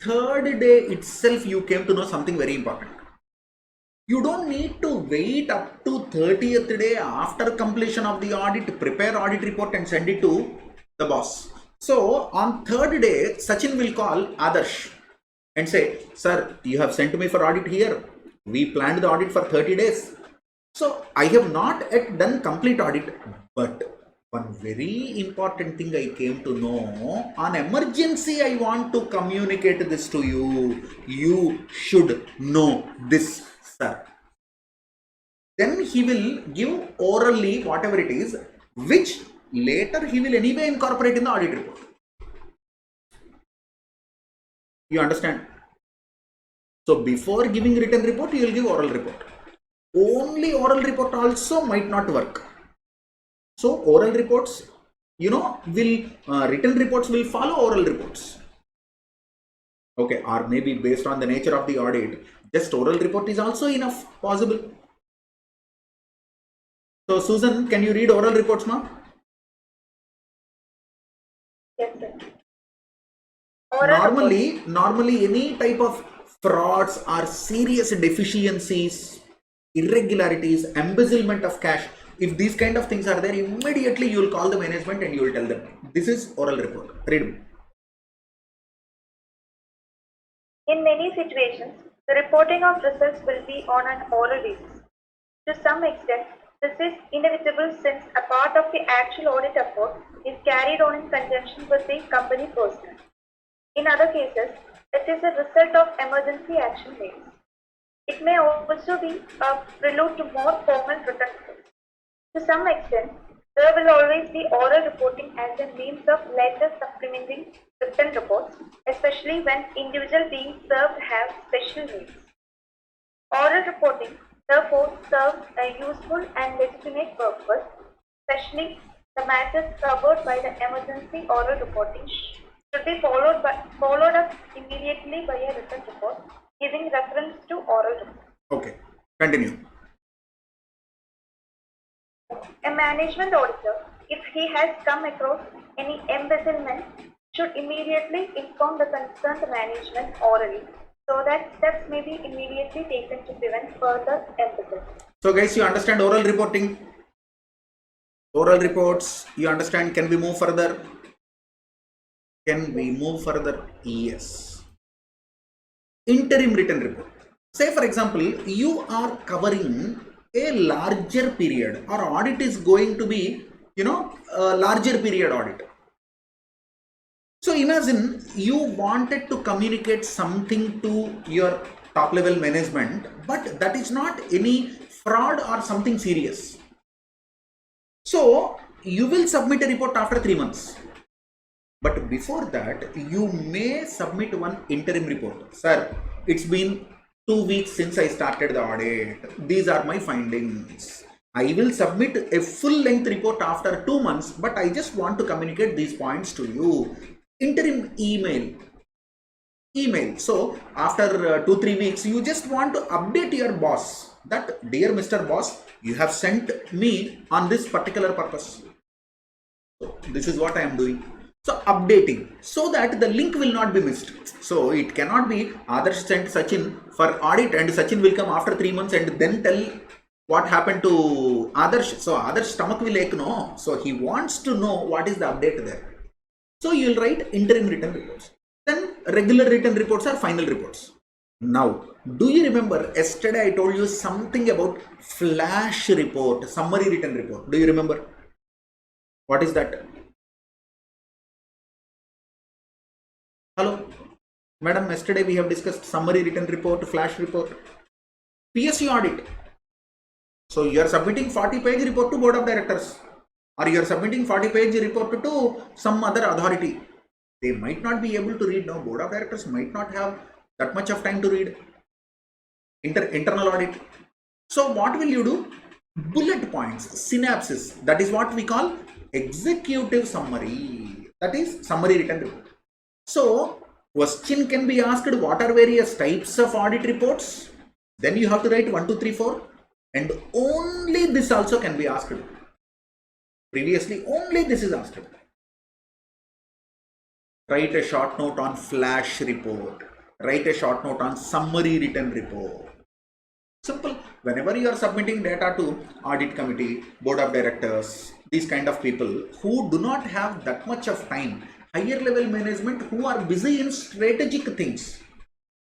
Third day itself you came to know something very important. You don't need to wait up to 30th day after completion of the audit to prepare audit report and send it to the boss. So on third day, Sachin will call Adarsh and say, sir, you have sent me for audit here. We planned the audit for 30 days. So I have not yet done complete audit, but one very important thing I came to know, on emergency I want to communicate this to you. You should know this, sir. Then he will give orally whatever it is, which later he will anyway incorporate in the audit report. You understand? So before giving written report, you will give oral report. Only oral report also might not work. So oral reports, written reports will follow oral reports. Okay, or maybe based on the nature of the audit, just oral report is also enough, possible. So Susan, can you read oral reports, ma'am? Yes, sir. Normally any type of frauds or serious deficiencies, irregularities, embezzlement of cash, if these kind of things are there, immediately you will call the management and you will tell them. This is oral report. Read. In many situations, the reporting of results will be on an oral basis. To some extent, this is inevitable since a part of the actual audit effort is carried on in conjunction with the company personnel. In other cases, it is a result of emergency action measures. It may also be a prelude to more formal written reports. To some extent, there will always be oral reporting as a means of later supplementing written reports, especially when individuals being served have special needs. Oral reporting therefore serves a useful and legitimate purpose, especially the matters covered by the emergency oral reporting should be followed up immediately by a written report giving reference to oral report. Okay, continue. A management auditor, if he has come across any embezzlement, should immediately inform the concerned management orally so that steps may be immediately taken to prevent further embezzlement. So guys, you understand oral reporting? Oral reports, you understand? Can we move further? Can we move further? Yes. Interim written report. Say for example, you are covering a larger period, or audit is going to be, a larger period audit. So imagine you wanted to communicate something to your top level management, but that is not any fraud or something serious. So you will submit a report after 3 months. But before that, you may submit one interim report. Sir, it's been 2 weeks since I started the audit. These are my findings. I will submit a full-length report after 2 months, but I just want to communicate these points to you. Interim email. So after 2-3 weeks, you just want to update your boss that, dear Mr. Boss, you have sent me on this particular purpose. So this is what I am doing. So updating so that the link will not be missed. So it cannot be Adarsh sent Sachin for audit and Sachin will come after 3 months and then tell what happened to Adarsh. So Adarsh stomach will ache, no. So he wants to know what is the update there. So you will write interim written reports. Then regular written reports are final reports. Now, do you remember yesterday I told you something about flash report, summary written report? Do you remember? What is that? Hello, madam, yesterday we have discussed summary written report, flash report, PSU audit. So you are submitting 40-page report to board of directors, or you are submitting 40-page report to some other authority. They might not be able to read. Now, board of directors might not have that much of time to read. Internal audit. So what will you do? Bullet points, synapses. That is what we call executive summary. That is summary written report. So question can be asked, what are various types of audit reports? Then you have to write 1, 2, 3, 4. And only this also can be asked. Previously, only this is asked. Write a short note on flash report. Write a short note on summary written report. Simple. Whenever you are submitting data to audit committee, board of directors, these kind of people who do not have that much of time, higher level management who are busy in strategic things,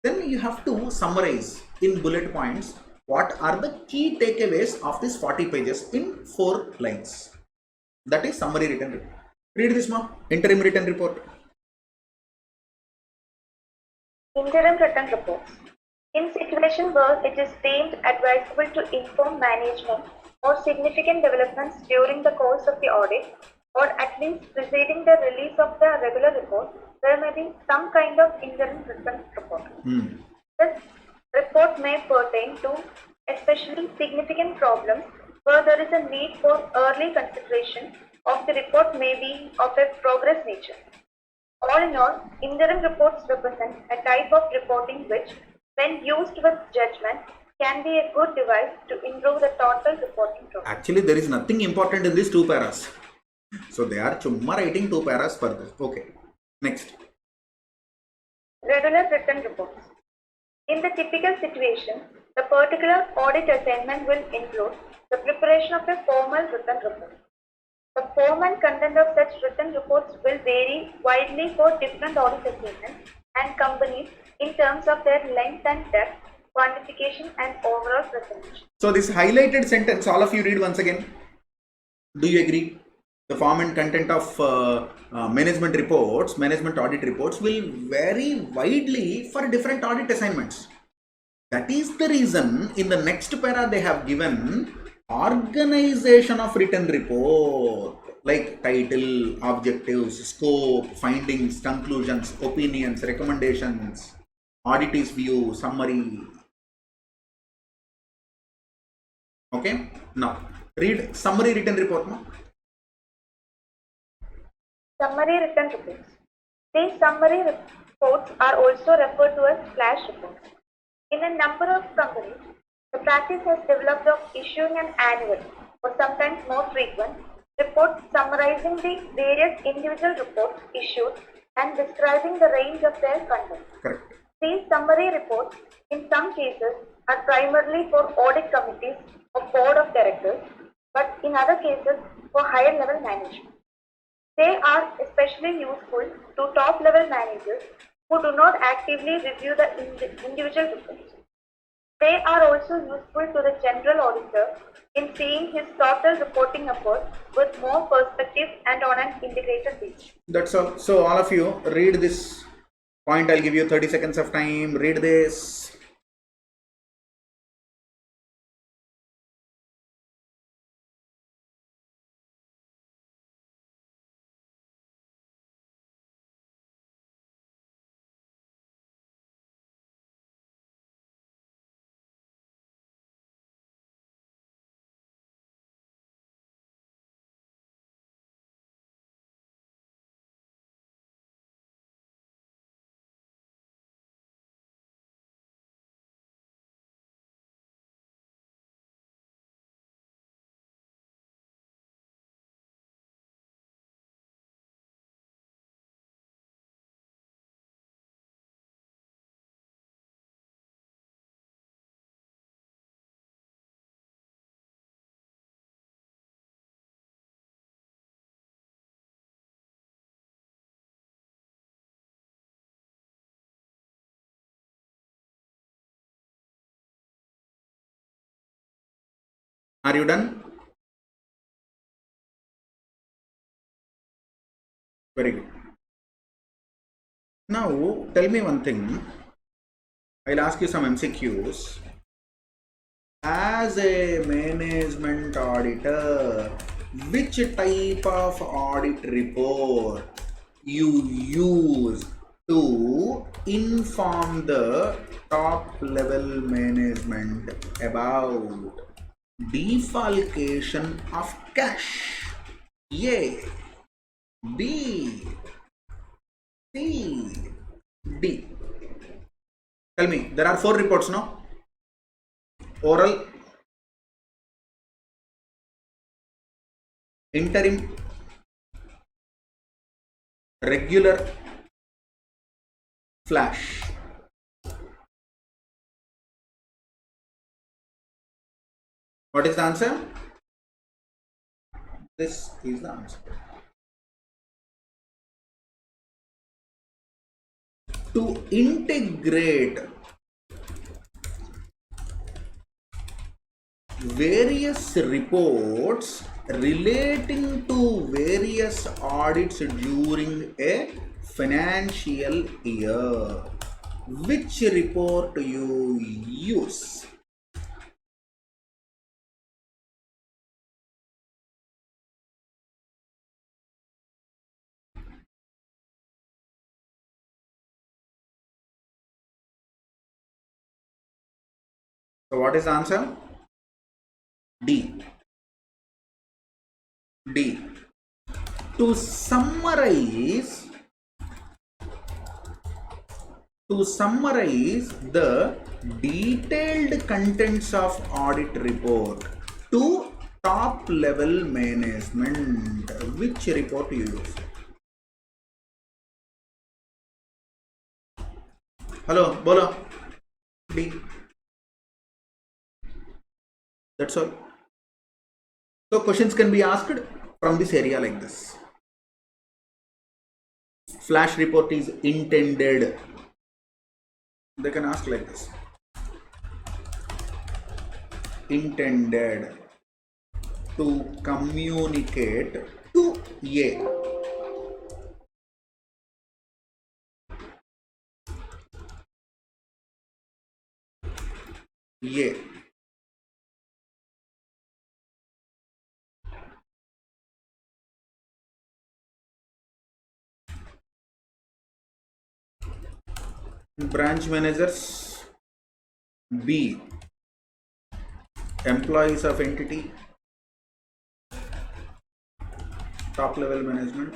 then you have to summarize in bullet points what are the key takeaways of this 40 pages in 4 lines. That is summary written report. Read this, ma. Interim written report. Interim written reports. In situation where it is deemed advisable to inform management or significant developments during the course of the audit, or at least preceding the release of the regular report, there may be some kind of interim written report. This report may pertain to especially significant problems where there is a need for early consideration of the report may be of a progress nature. All in all, interim reports represent a type of reporting which, when used with judgment, can be a good device to improve the total reporting process. Actually, there is nothing important in these 2 paras. So they are chumma writing 2 paras further. Okay. Next. Regular written reports. In the typical situation, the particular audit assignment will include the preparation of a formal written report. The form and content of such written reports will vary widely for different audit assignments and companies in terms of their length and depth, quantification and overall presentation. So this highlighted sentence, all of you read once again. Do you agree? The form and content of management reports, management audit reports will vary widely for different audit assignments. That is the reason in the next para they have given organization of written report, like title, objectives, scope, findings, conclusions, opinions, recommendations, auditor's view, summary. Okay, now read summary written report. No? Summary written reports. These summary reports are also referred to as flash reports. In a number of companies, the practice has developed of issuing an annual, or sometimes more frequent, report summarizing the various individual reports issued and describing the range of their content. Correct. These summary reports, in some cases, are primarily for audit committees or board of directors, but in other cases, for higher level management. They are especially useful to top level managers who do not actively review the individual reports. They are also useful to the general auditor in seeing his total reporting effort with more perspective and on an integrated basis. That's all. So all of you read this point. I'll give you 30 seconds of time. Read this. Are you done? Very good. Now tell me one thing. I'll ask you some MCQs. As a management auditor, which type of audit report you use to inform the top level management about defalcation of cash? A, B, C, D. Tell me, there are 4 reports, no? Oral, interim, regular, flash. What is the answer? This is the answer. To integrate various reports relating to various audits during a financial year, which report you use? So what is the answer? D. D. To summarize the detailed contents of audit report to top level management, which report you use? Hello, bolo. D. That's all. So questions can be asked from this area like this. Flash report is intended. They can ask like this. Intended to communicate to A. A. Branch managers. B. Employees of entity. Top level management.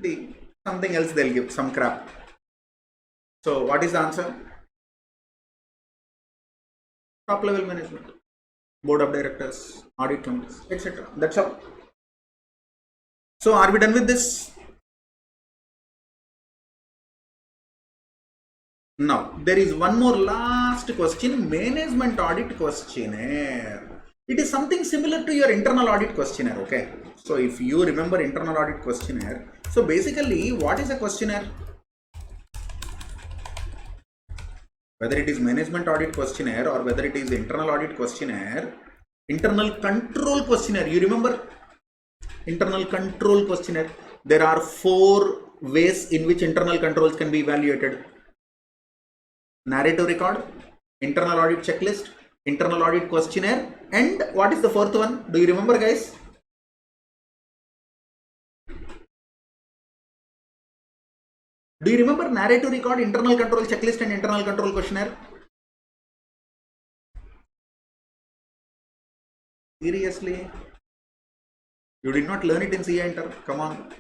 D. Something else they'll give, some crap. So what is the answer? Top level management. Board of directors, audit committees, etc. That's all. So are we done with this? Now there is one more last question, management audit questionnaire. It is something similar to your internal audit questionnaire, okay? So if you remember internal audit questionnaire, so basically what is a questionnaire? Whether it is management audit questionnaire or whether it is internal audit questionnaire, internal control questionnaire, you remember? Internal control questionnaire. There are 4 ways in which internal controls can be evaluated. Narrative record, internal audit checklist, internal audit questionnaire, and what is the 4th one? Do you remember, guys? Do you remember narrative record, internal control checklist, and internal control questionnaire? Seriously? You did not learn it in CA Inter? Come on.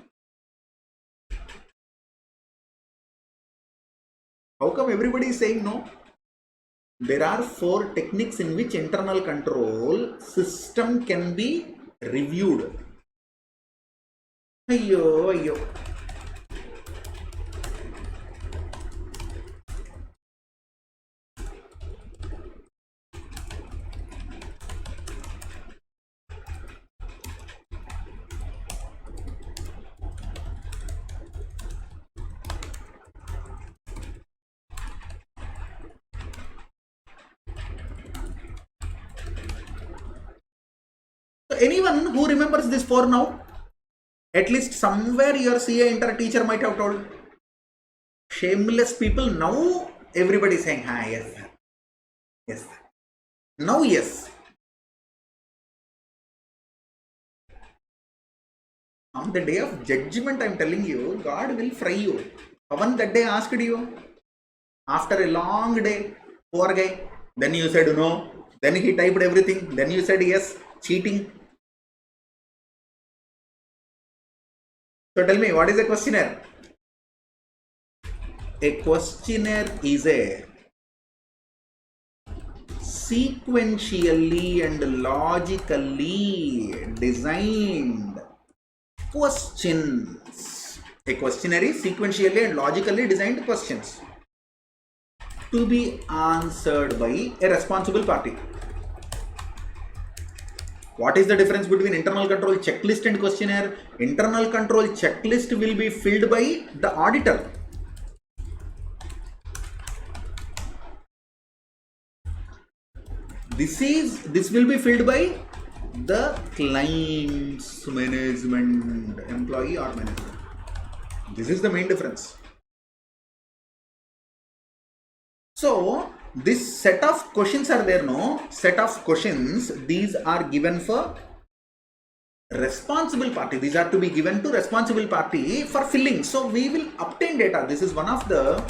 How come everybody is saying no? There are 4 techniques in which internal control system can be reviewed. Ayyo. So anyone who remembers this 4 now? At least somewhere your CA inter teacher might have told. Shameless people, now everybody is saying, yes sir. Yes sir. Now yes. On the day of judgment, I am telling you, God will fry you. Pavan that day asked you, after a long day, poor guy, then you said no, then he typed everything, then you said yes, cheating. So tell me, what is a questionnaire? A questionnaire is a sequentially and logically designed questions. A questionnaire is sequentially and logically designed questions to be answered by a responsible party. What is the difference between internal control checklist and questionnaire? Internal control checklist will be filled by the auditor. This will be filled by the claims management employee or manager. This is the main difference. So this set of questions are there, no? Set of questions, these are given for responsible party. These are to be given to responsible party for filling. So we will obtain data. This is one of the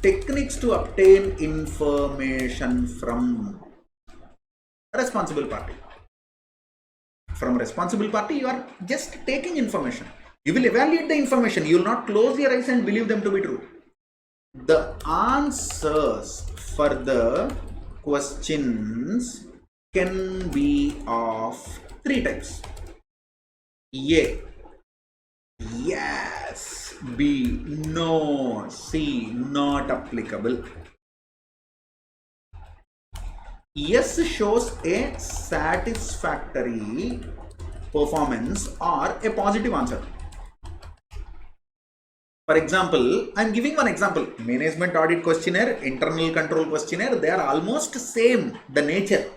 techniques to obtain information from responsible party. From responsible party, you are just taking information. You will evaluate the information. You will not close your eyes and believe them to be true. The answers for the questions can be of 3 types. A, yes. B, no. C, not applicable. Yes shows a satisfactory performance or a positive answer. For example, I am giving one example. Management audit questionnaire, internal control questionnaire, they are almost same, the nature.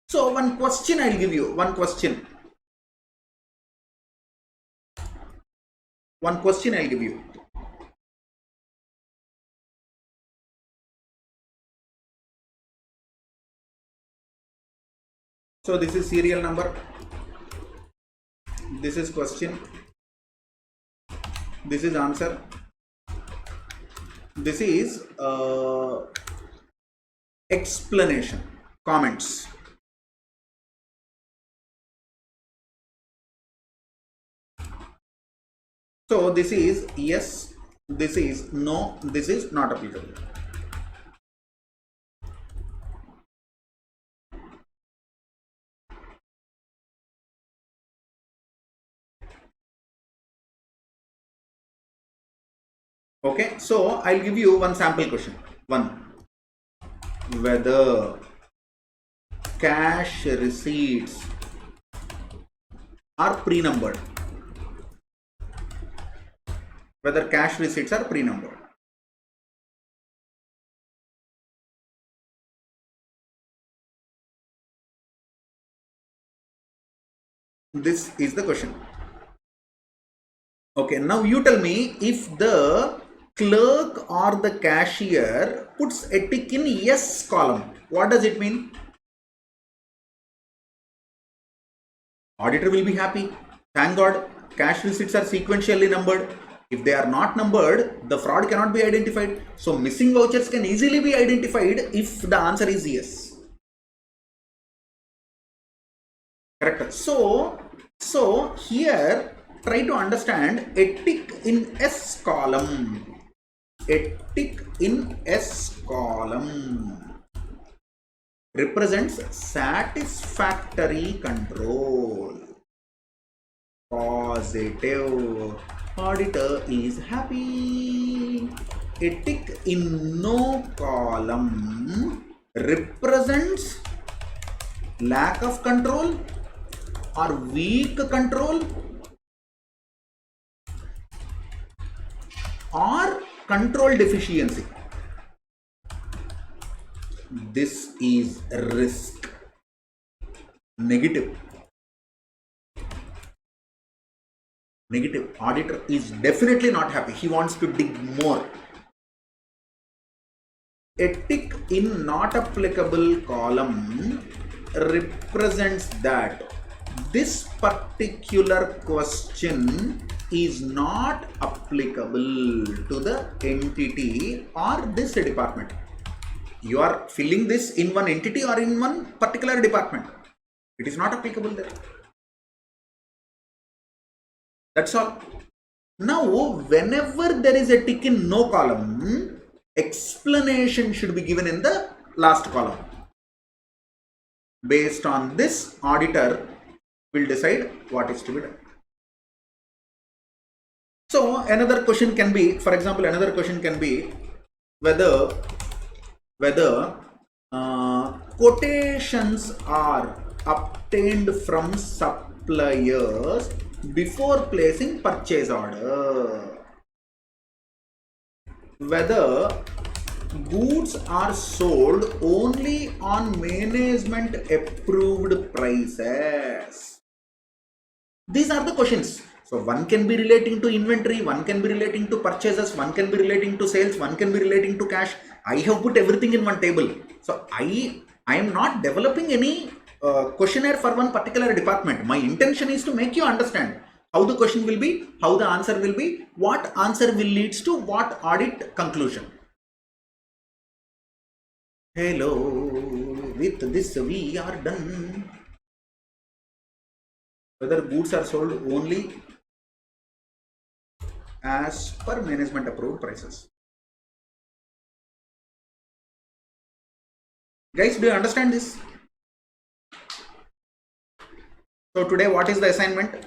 So one question I will give you, one question I will give you. So this is serial number, this is question, this is answer, this is explanation, comments. So this is yes, this is no, this is not applicable. Okay, so I'll give you one sample question. One, whether cash receipts are pre-numbered. Whether cash receipts are pre-numbered. This is the question. Okay, now you tell me, if the clerk or the cashier puts a tick in yes column, what does it mean? Auditor will be happy. Thank God, cash receipts are sequentially numbered. If they are not numbered, the fraud cannot be identified. So missing vouchers can easily be identified if the answer is yes. Correct. So here try to understand a tick in S column. A tick in S column represents satisfactory control. Positive. Auditor is happy. A tick in no column represents lack of control or weak control or control deficiency. This is risk. Negative. Negative. Auditor is definitely not happy. He wants to dig more. A tick in not applicable column represents that this particular question is not applicable to the entity or this department. You are filling this in one entity or in one particular department. It is not applicable there. That's all. Now, whenever there is a tick in no column, explanation should be given in the last column. Based on this, auditor will decide what is to be done. So, another question can be, for example, whether quotations are obtained from suppliers before placing purchase order, whether goods are sold only on management approved prices. These are the questions. So one can be relating to inventory, one can be relating to purchases, one can be relating to sales, one can be relating to cash. I have put everything in one table. So I am not developing any questionnaire for one particular department. My intention is to make you understand how the question will be, how the answer will be, what answer will leads to what audit conclusion. Hello, with this we are done. Whether goods are sold only as per management approved prices. Guys, do you understand this? So today what is the assignment?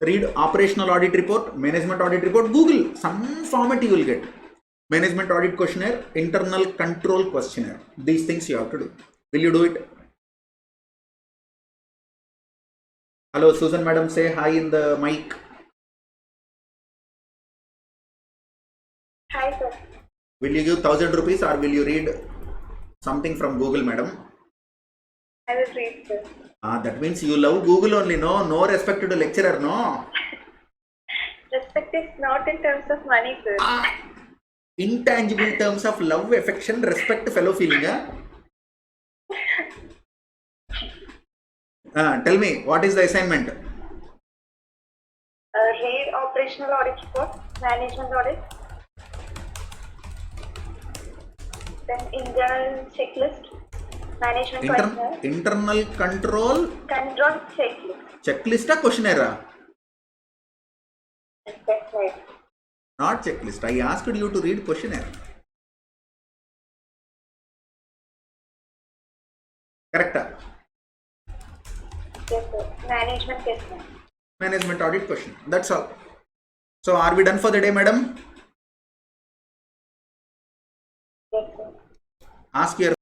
Read operational audit report, management audit report, Google, some format you will get. Management audit questionnaire, internal control questionnaire. These things you have to do. Will you do it? Hello, Susan madam, say hi in the mic. Hi sir. Will you give 1000 rupees or will you read something from Google, madam? I will read sir. That means you love Google only, no? No respect to the lecturer, no? Respect is not in terms of money, sir. Intangible terms of love, affection, respect, fellow feeling. Tell me, what is the assignment? Read operational audit report, management audit, then internal checklist, management questionnaire, internal control checklist. Checklist or questionnaire? That's right. Not checklist. I asked you to read questionnaire. Correct? Yes sir. Management questionnaire. Management audit question. That's all. So are we done for the day, madam? Yes sir. Ask your